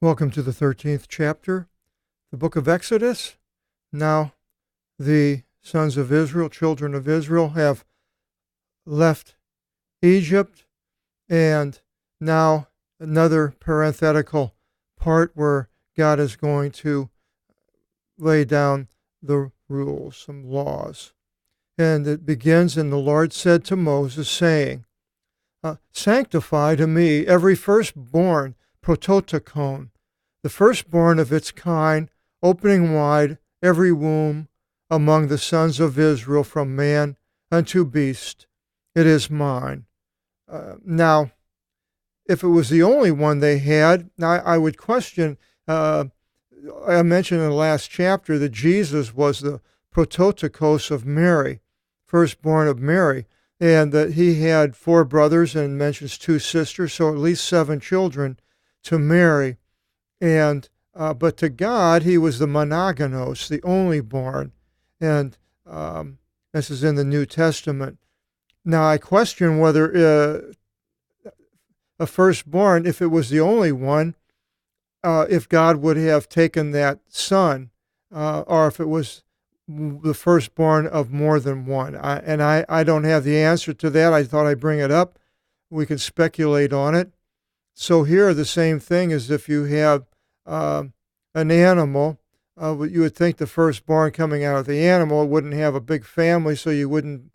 Welcome to the 13th chapter, the book of Exodus. Now the sons of Israel, children of Israel, have left Egypt, and now another parenthetical part where God is going to lay down the rules, some laws. And it begins, and the Lord said to Moses, saying, Sanctify to me every firstborn, prototokon, the firstborn of its kind, opening wide every womb among the sons of Israel from man unto beast. It is mine. Now, if it was the only one they had, I would question, I mentioned in the last chapter that Jesus was the prototokos of Mary, firstborn of Mary, and that he had 4 brothers and mentions 2 sisters, so at least 7 children to Mary. And but to God, he was the monogenos, the only born. And this is in the New Testament. Now, I question whether a firstborn, if it was the only one, if God would have taken that son, or if it was the firstborn of more than one. I don't have the answer to that. I thought I'd bring it up. We can speculate on it. So here, the same thing as if you have an animal, you would think the firstborn coming out of the animal wouldn't have a big family, so you would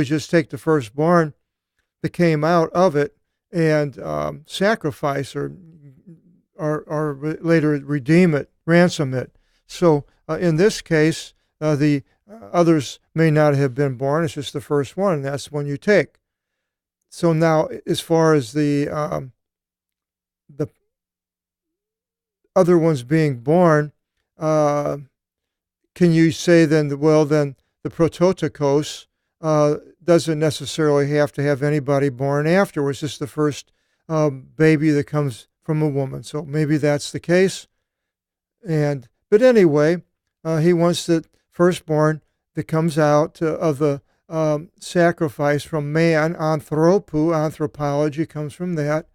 just take the firstborn that came out of it and sacrifice or later redeem it, ransom it. So in this case, the others may not have been born. It's just the first one, and that's the one you take. So now, as far as the other ones being born, can you say then, well, then the prototokos doesn't necessarily have to have anybody born afterwards, just the first baby that comes from a woman. So maybe that's the case. But anyway, he wants the firstborn that comes out of the sacrifice from man, anthropology comes from that,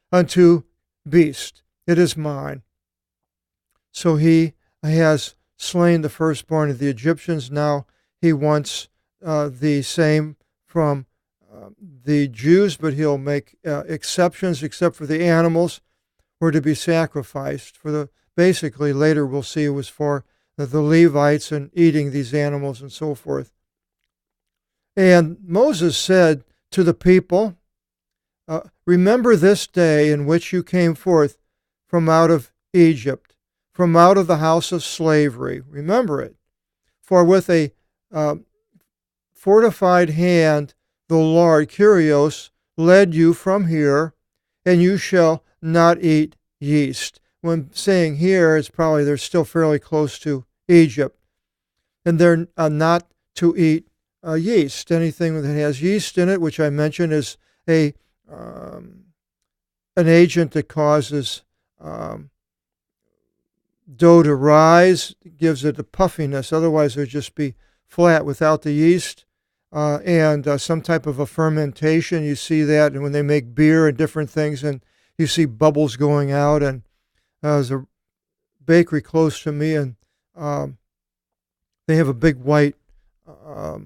unto beast. It is mine. So he has slain the firstborn of the Egyptians. Now he wants the same from the Jews, but he'll make exceptions, except for the animals were to be sacrificed. Basically, later we'll see it was for the Levites and eating these animals and so forth. And Moses said to the people, remember this day in which you came forth from out of Egypt, from out of the house of slavery. Remember it. For with a fortified hand the Lord, Kyrios, led you from here, and you shall not eat yeast. When saying here, it's probably they're still fairly close to Egypt. And they're not to eat yeast. Anything that has yeast in it, which I mentioned, is an agent that causes dough to rise, gives it a puffiness. Otherwise, it would just be flat without the yeast. And some type of a fermentation. You see that when they make beer and different things, and you see bubbles going out. And there's a bakery close to me, and they have a big white, what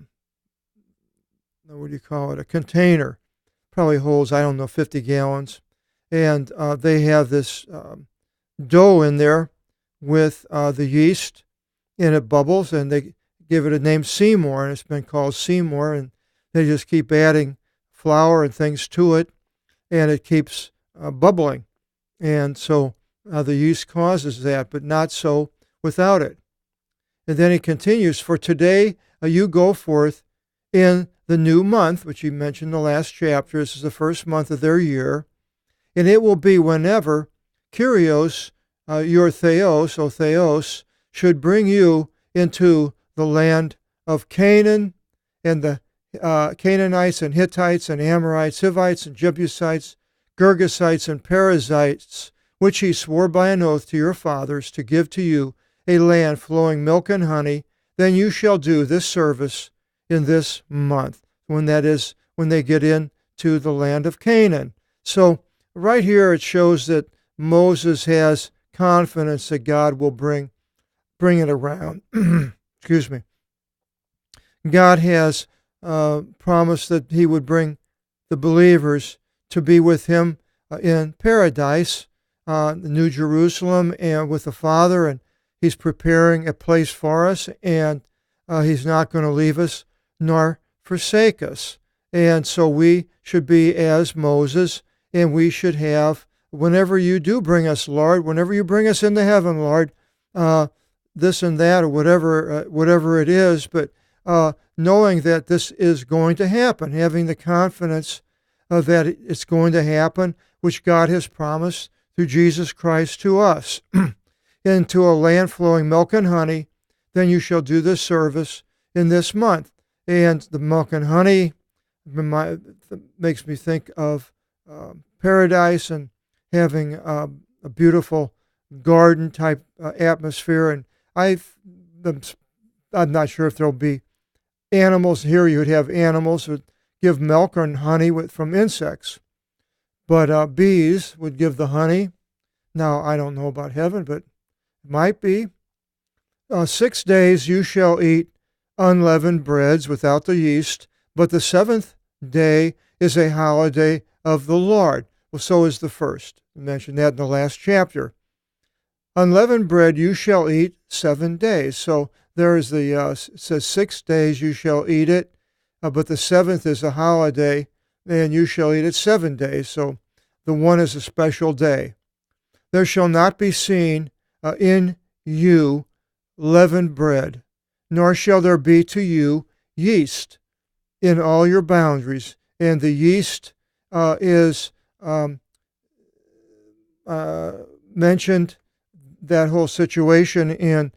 do you call it, a container. Probably holds, 50 gallons. And they have this dough in there with the yeast, and it bubbles, and they give it a name Seymour, and it's been called Seymour, and they just keep adding flour and things to it, and it keeps bubbling. And so the yeast causes that, but not so without it. And then he continues, for today you go forth in the new month, which he mentioned in the last chapter. This is the first month of their year. And it will be whenever Kyrios, your theos, should bring you into the land of Canaan, and the Canaanites and Hittites and Amorites, Hivites and Jebusites, Girgasites and Perizzites, which he swore by an oath to your fathers to give to you, a land flowing milk and honey. Then you shall do this service in this month, when they get into the land of Canaan. So right here it shows that Moses has confidence that God will bring it around. Excuse me. God has promised that he would bring the believers to be with him in paradise, the New Jerusalem, and with the Father, and he's preparing a place for us, and he's not going to leave us nor forsake us. And so we should be as Moses, and we should have, whenever you do bring us, Lord, whenever you bring us into heaven, Lord, this and that, or whatever it is, but knowing that this is going to happen, having the confidence that it's going to happen, which God has promised through Jesus Christ to us. Into a land flowing milk and honey, then you shall do this service in this month. And the milk and honey makes me think of paradise and having a beautiful garden type atmosphere. And I'm not sure if there'll be animals here. You would have animals that give milk and honey from insects, but bees would give the honey. Now, I don't know about heaven, but it might be. 6 days you shall eat unleavened breads without the yeast, but the seventh day is a holiday of the Lord. Well, so is the first. I mentioned that in the last chapter. Unleavened bread you shall eat 7 days. So there is it says 6 days you shall eat it, but the seventh is a holiday, and you shall eat it 7 days. So the one is a special day. There shall not be seen in you leavened bread, nor shall there be to you yeast in all your boundaries. And the yeast is mentioned, that whole situation, in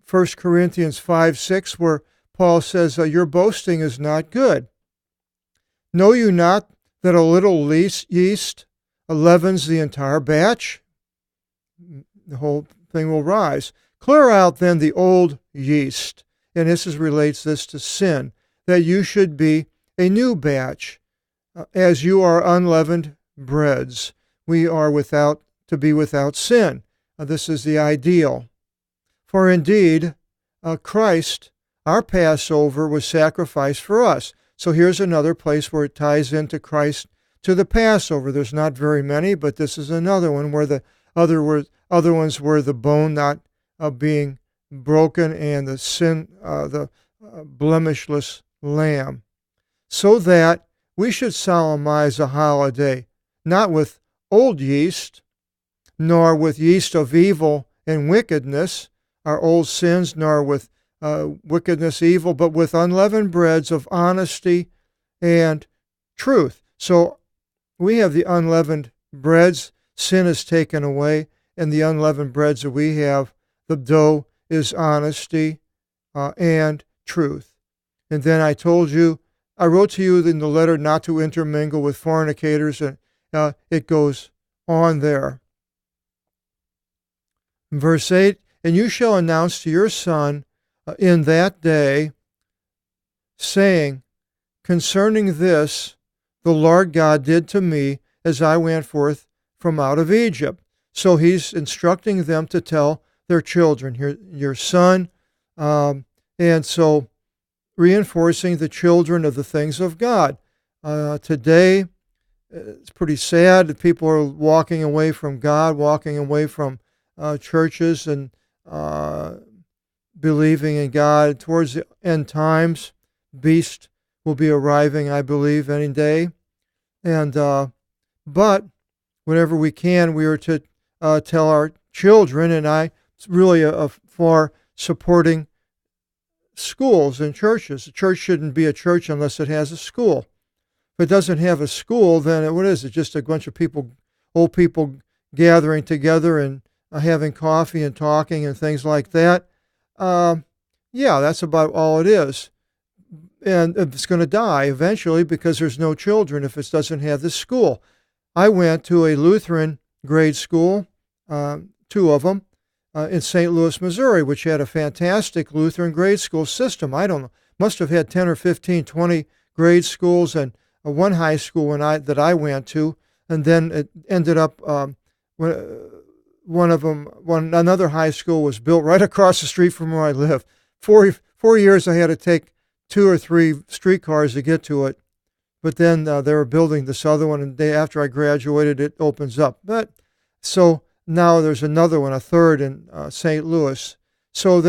1 Corinthians 5:6, where Paul says, your boasting is not good. Know you not that a little yeast leavens the entire batch? The whole thing will rise. Clear out then the old yeast, and this relates this to sin, that you should be a new batch, as you are unleavened breads. We are to be without sin. This is the ideal. For indeed, Christ, our Passover, was sacrificed for us. So here's another place where it ties into Christ to the Passover. There's not very many, but this is another one where the other ones were the bone not being broken and the blemishless lamb. So that we should solemnize a holiday, not with old yeast, nor with yeast of evil and wickedness, our old sins, nor with wickedness, evil, but with unleavened breads of honesty and truth. So we have the unleavened breads, sin is taken away, and the unleavened breads that we have, the dough is honesty and truth. And then I wrote to you in the letter not to intermingle with fornicators, and it goes on there. Verse 8, and you shall announce to your son in that day, saying, concerning this, the Lord God did to me as I went forth from out of Egypt. So he's instructing them to tell their children, your son, and so reinforcing the children of the things of God. Today, it's pretty sad that people are walking away from God, walking away from churches, and believing in God. Towards the end times, beast will be arriving, I believe, any day. And but whenever we can, we are to tell our children, and I really for supporting schools and churches. A church shouldn't be a church unless it has a school. If it doesn't have a school, then what is it? Just a bunch of people, old people gathering together and having coffee and talking and things like that. Yeah, that's about all it is. And it's going to die eventually because there's no children if it doesn't have this school. I went to a Lutheran grade school, 2 of them, in St. Louis, Missouri, which had a fantastic Lutheran grade school system. I don't know, must have had 10 or 15, 20 grade schools and one high school that I went to. And then it ended up, another high school was built right across the street from where I live. 4 years I had to take 2 or 3 streetcars to get to it. But then they were building this other one, and the day after I graduated, it opens up. But so now there's another one, a third in St. Louis. So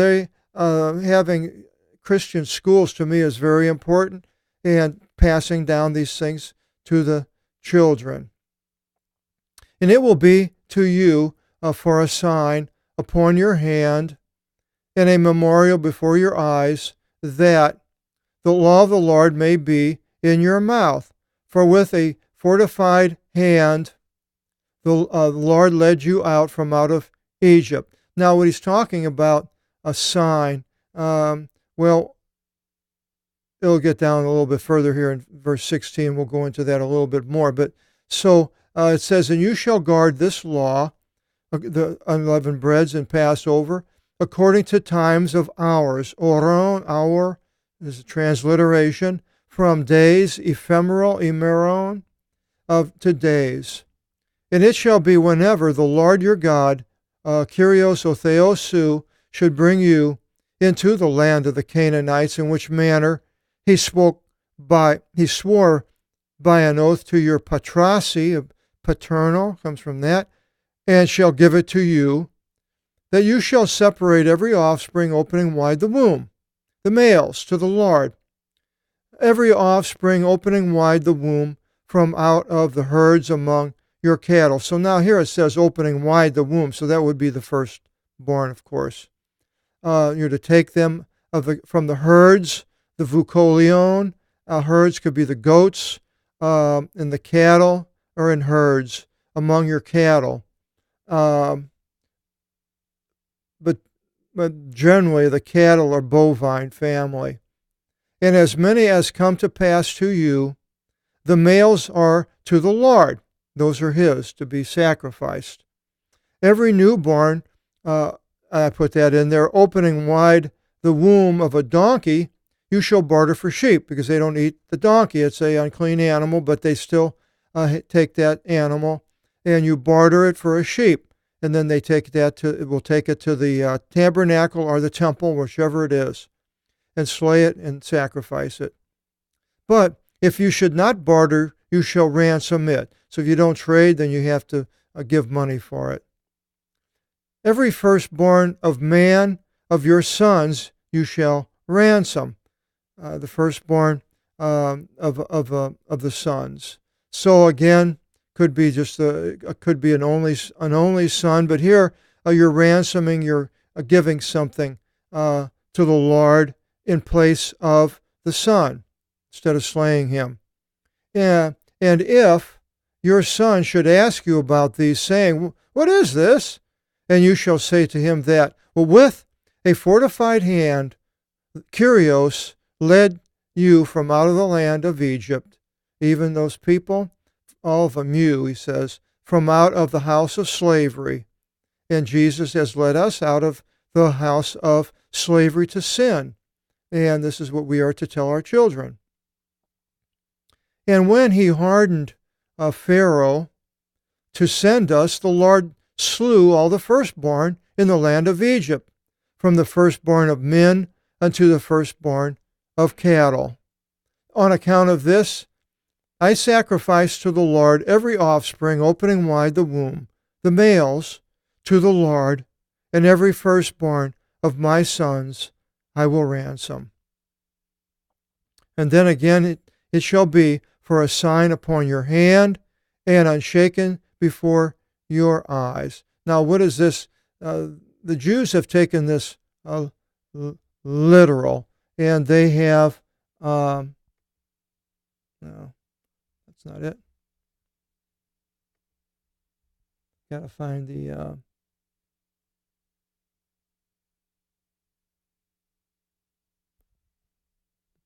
having Christian schools to me is very important, and passing down these things to the children. And it will be to you for a sign upon your hand and a memorial before your eyes, that the law of the Lord may be in your mouth. For with a fortified hand the Lord led you out from out of Egypt. Now, what he's talking about, a sign, well, it'll get down a little bit further here in verse 16. We'll go into that a little bit more. But so it says, and you shall guard this law, the unleavened breads and Passover, according to times of hours. Oron, hour, is a transliteration, from days, ephemeral, emeron, to days. And it shall be whenever the Lord your God, Kyrios o Theosu, should bring you into the land of the Canaanites, in which manner he swore by an oath to your patrasi, paternal, comes from that, and shall give it to you, that you shall separate every offspring opening wide the womb, the males, to the Lord. Every offspring opening wide the womb from out of the herds among your cattle. So now here it says opening wide the womb, so that would be the firstborn, of course. You're to take them from the herds, the vukolion. Herds could be the goats, and the cattle are in herds among your cattle. But generally the cattle are bovine family. And as many as come to pass to you, the males are to the Lord. Those are his, to be sacrificed. Every newborn, I put that in there, opening wide the womb of a donkey, you shall barter for sheep, because they don't eat the donkey. It's an unclean animal, but they still take that animal, and you barter it for a sheep. And then they will take it to the tabernacle or the temple, whichever it is, and slay it and sacrifice it. But if you should not barter, you shall ransom it. So if you don't trade, then you have to give money for it. Every firstborn of man of your sons you shall ransom. The firstborn of the sons. So again, could be an only son, but here you're ransoming, you're giving something to the Lord in place of the son, instead of slaying him. Yeah, and if your son should ask you about these, saying, what is this? And you shall say to him that, well, with a fortified hand, Kyrios led you from out of the land of Egypt, even those people, all of them you, he says, from out of the house of slavery. And Jesus has led us out of the house of slavery to sin. And this is what we are to tell our children. And when he hardened Pharaoh to send us, the Lord slew all the firstborn in the land of Egypt, from the firstborn of men unto the firstborn of cattle. On account of this, I sacrifice to the Lord every offspring opening wide the womb, the males, to the Lord, and every firstborn of my sons I will ransom. And then again it shall be for a sign upon your hand, and unshaken before your eyes. Now, what is this? The Jews have taken this literal, and they have, no, that's not it. Got to find the,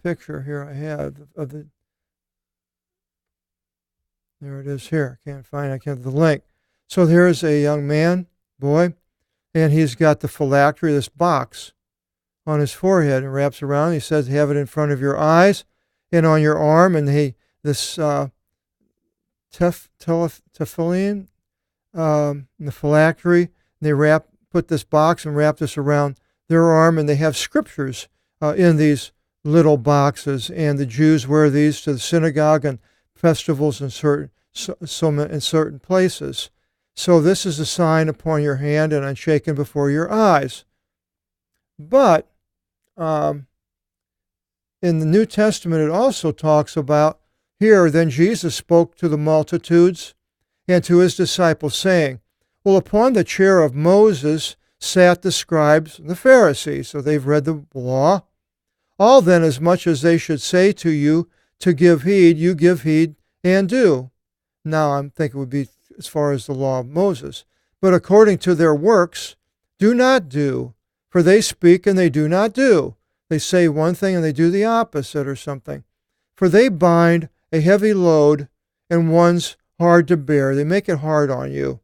picture here I have of the, there it is here. I can't the link. So there's a young man, boy, and he's got the phylactery, this box, on his forehead, and wraps around. He says, have it in front of your eyes and on your arm, and this tefillin, the phylactery, They put this box and wrap this around their arm, and they have scriptures in these little boxes. And the Jews wear these to the synagogue and festivals in certain places. So this is a sign upon your hand and unshaken before your eyes. But in the New Testament, it also talks about here, then Jesus spoke to the multitudes and to his disciples, saying, well, upon the chair of Moses sat the scribes and the Pharisees. So they've read the law. All then, as much as they should say to you to give heed, you give heed and do. Now, I'm thinking it would be as far as the law of Moses. But according to their works, do not do. For they speak and they do not do. They say one thing and they do the opposite or something. For they bind a heavy load and one's hard to bear. They make it hard on you.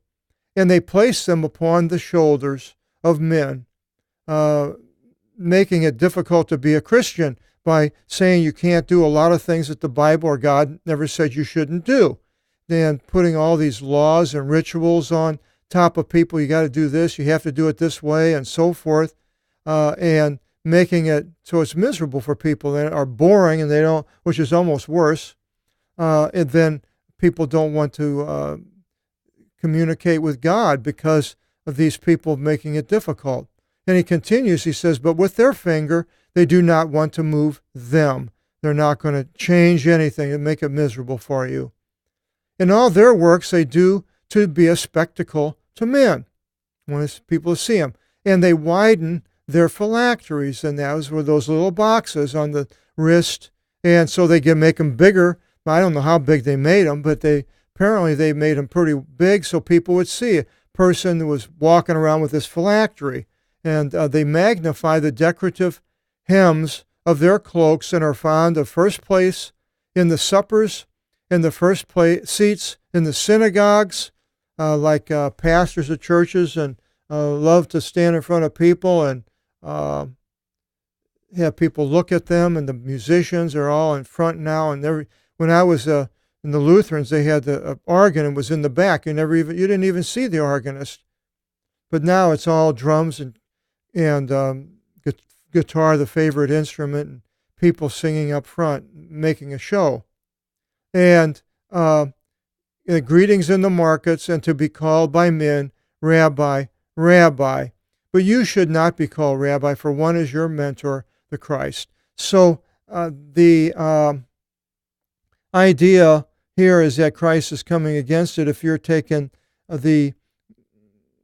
And they place them upon the shoulders of men, making it difficult to be a Christian by saying you can't do a lot of things that the Bible or God never said you shouldn't do. Then putting all these laws and rituals on top of people. You got to do this, you have to do it this way, and so forth, and making it so it's miserable for people that are boring, and they don't, which is almost worse. And then people don't want to communicate with God because of these people making it difficult. And he continues, he says, but with their finger, they do not want to move them. They're not going to change anything and make it miserable for you. In all their works, they do to be a spectacle to men, when people see them. And they widen their phylacteries, and those were those little boxes on the wrist. And so they can make them bigger. I don't know how big they made them, but apparently they made them pretty big so people would see a person who was walking around with this phylactery. And they magnify the decorative hems of their cloaks and are found of first place in the suppers, in the first place seats in the synagogues, like pastors of churches, and love to stand in front of people and have people look at them. And the musicians are all in front now. And when I was in the Lutherans, they had the organ and was in the back. You didn't even see the organist. But now it's all drums and guitar, the favorite instrument, and people singing up front, making a show. And greetings in the markets, and to be called by men, Rabbi, Rabbi. But you should not be called Rabbi, for one is your mentor, the Christ. So the idea here is that Christ is coming against it if you're taking the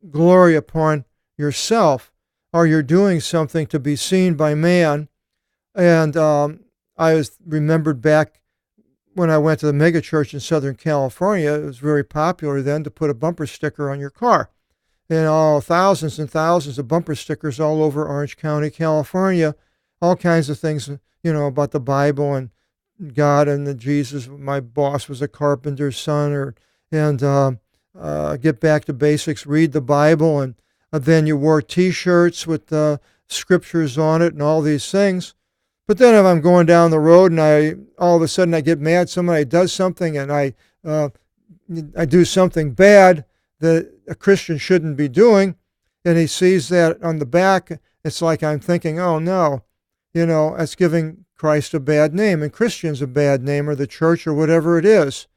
glory upon yourself, or you're doing something to be seen by man. And I remembered back when I went to the mega church in Southern California, it was very popular then to put a bumper sticker on your car. And thousands and thousands of bumper stickers all over Orange County, California, all kinds of things, about the Bible and God and Jesus. My boss was a carpenter's son, and get back to basics, read the Bible, and then you wore T-shirts with scriptures on it and all these things. But then if I'm going down the road and all of a sudden I get mad, somebody does something, and I do something bad that a Christian shouldn't be doing, and he sees that on the back, it's like I'm thinking, oh no, that's giving Christ a bad name, and Christians a bad name, or the church, or whatever it is.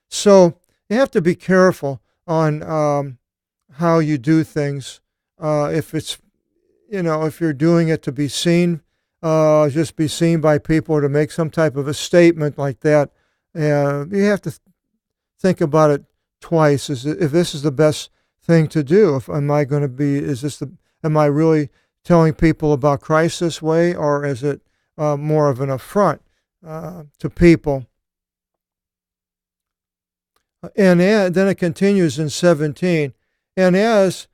So you have to be careful on how you do things. If it's, if you're doing it to be seen, just be seen by people, or to make some type of a statement like that, you have to think about it twice. If this is the best thing to do? Am I really telling people about Christ this way, or is it more of an affront to people? And then it continues in 17. And as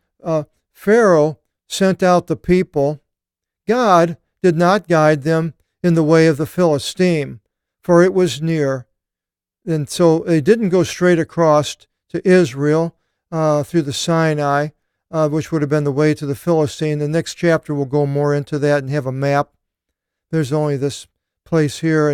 Pharaoh sent out the people, God did not guide them in the way of the Philistine, for it was near. And so they didn't go straight across to Israel through the Sinai, which would have been the way to the Philistine. The next chapter will go more into that and have a map. There's only this place here.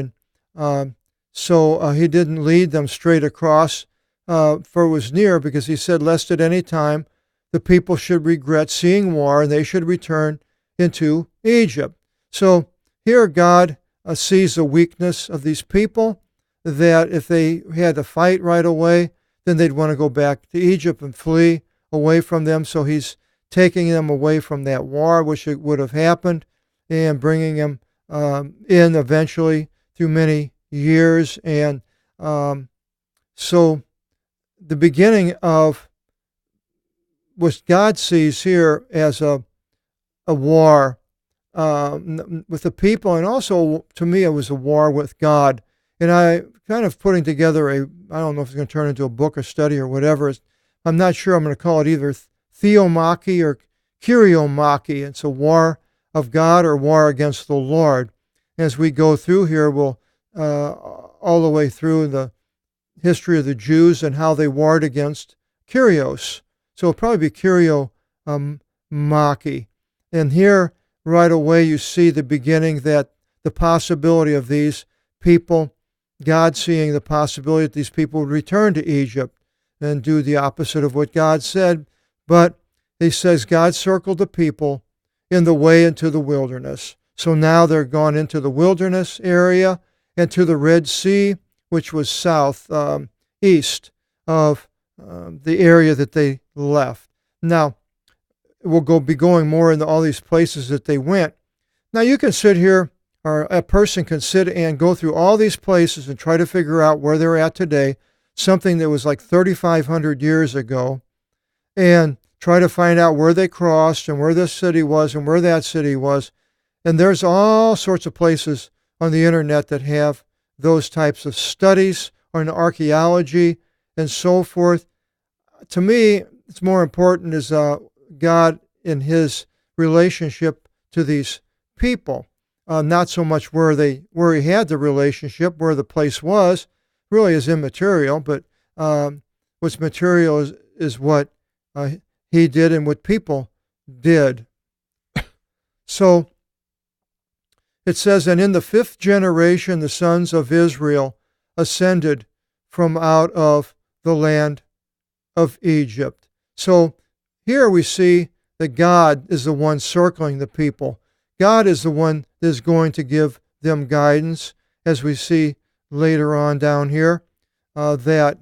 And so he didn't lead them straight across, for it was near, because he said, lest at any time the people should regret seeing war and they should return into Egypt. So here God sees the weakness of these people, that if they had to fight right away, then they'd want to go back to Egypt and flee away from them. So he's taking them away from that war, which it would have happened, and bringing them in eventually through many years. And so the beginning of what God sees here as a war with the people, and also to me it was a war with God. And I kind of putting together I don't know if it's going to turn into a book or study or whatever. I'm not sure. I'm going to call it either theomachy or kyriomachy. It's a war of God or war against the Lord. As we go through here, we'll all the way through the history of the Jews and how they warred against Kyrios. So it'll probably be kyriomachy. And here, right away, you see the beginning, that the possibility of these people, God seeing the possibility that these people would return to Egypt and do the opposite of what God said. But he says God circled the people in the way into the wilderness. So now they're gone into the wilderness area and to the Red Sea, which was south, east of the area that they left. Now, we'll be going more into all these places that they went. Now, you can sit here, or a person can sit and go through all these places and try to figure out where they're at today, something that was like 3,500 years ago, and try to find out where they crossed and where this city was and where that city was. And there's all sorts of places on the internet that have those types of studies on archaeology and so forth. To me, it's more important is God in his relationship to these people. Not so much where he had the relationship, where the place was, really is immaterial, but what's material is what he did and what people did. So it says, and in the 5th generation the sons of Israel ascended from out of the land of Egypt. So here we see that God is the one circling the people. God is the one that is going to give them guidance, as we see later on down here, that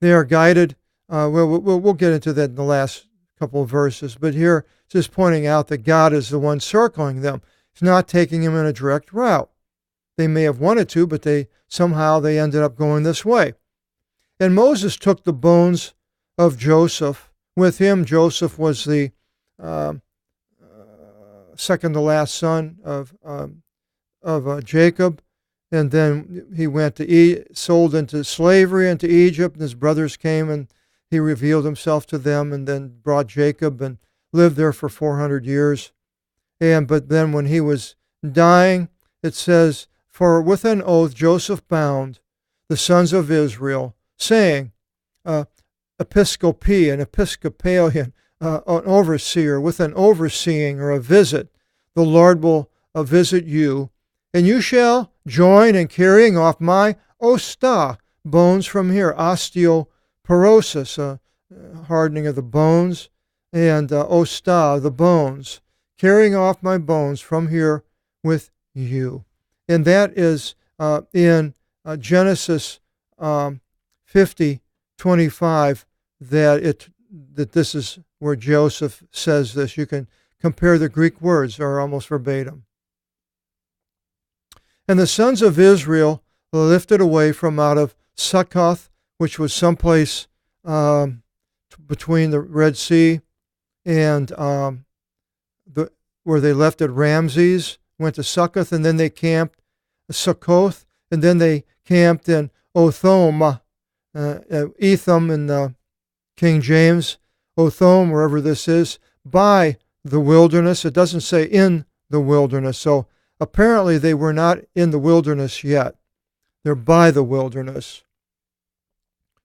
they are guided. We'll get into that in the last couple of verses, but here it's just pointing out that God is the one circling them. He's not taking them in a direct route. They may have wanted to, but somehow they ended up going this way. And Moses took the bones of Joseph with him. Joseph was the second to last son of Jacob, and then he went sold into slavery into Egypt, and his brothers came and he revealed himself to them, and then brought Jacob and lived there for 400 years. But then when he was dying, it says, for with an oath Joseph bound the sons of Israel, saying, episcopi, an Episcopalian, an overseer, with an overseeing or a visit, the Lord will visit you, and you shall join in carrying off my osta, bones from here, osteoporosis, hardening of the bones, and osta, the bones, carrying off my bones from here with you. And that is in Genesis 50:25, that this is where Joseph says this. You can compare the Greek words, are almost verbatim. And the sons of Israel lifted away from out of Succoth, which was someplace between the Red Sea and where they left at Ramses, went to Succoth, and then they camped Succoth, and then they camped in Othom, Etham in the King James, Othom, wherever this is, by the wilderness. It doesn't say in the wilderness. So apparently they were not in the wilderness yet. They're by the wilderness.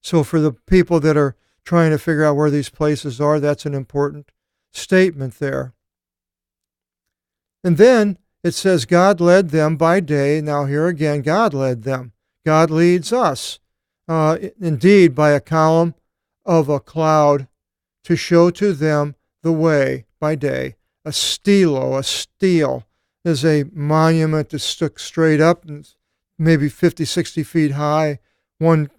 So for the people that are trying to figure out where these places are, that's an important statement there. And then it says God led them by day. Now here again, God led them. God leads us, indeed, by a column of a cloud to show to them the way by day. A stele is a monument that stuck straight up, and maybe 50, 60 feet high, one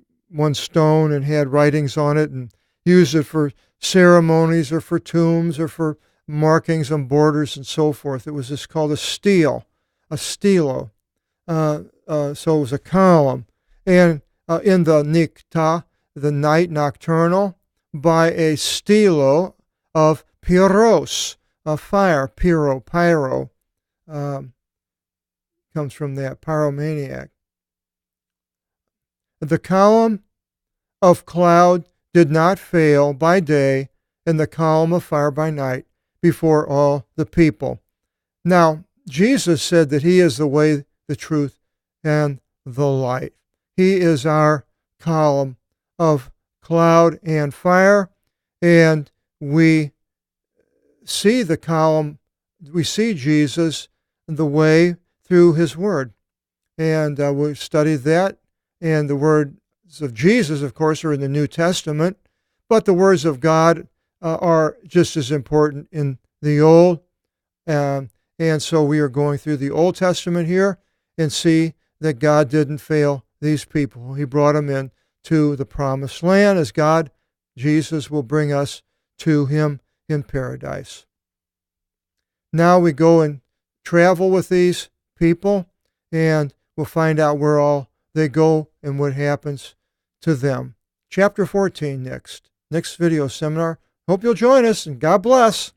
stone, and had writings on it, and used it for ceremonies or for tombs or for markings on borders and so forth. It was just called a stele, a stelo. So it was a column. And in the nikta, the night nocturnal, by a stelo of pyros, a fire, pyro, comes from that, pyromaniac. The column of cloud did not fail by day, and the column of fire by night before all the people. Now, Jesus said that he is the way, the truth, and the light. He is our column of cloud and fire, and we see the column, we see Jesus, the way, through his word. And we studied that, and the words of Jesus, of course, are in the New Testament, but the words of God are just as important in the Old. And so we are going through the Old Testament here and see that God didn't fail these people. He brought them in to the promised land, as God, Jesus, will bring us to him in paradise. Now we go and travel with these people, and we'll find out where all they go and what happens to them. Chapter 14 next video seminar. Hope you'll join us, and God bless.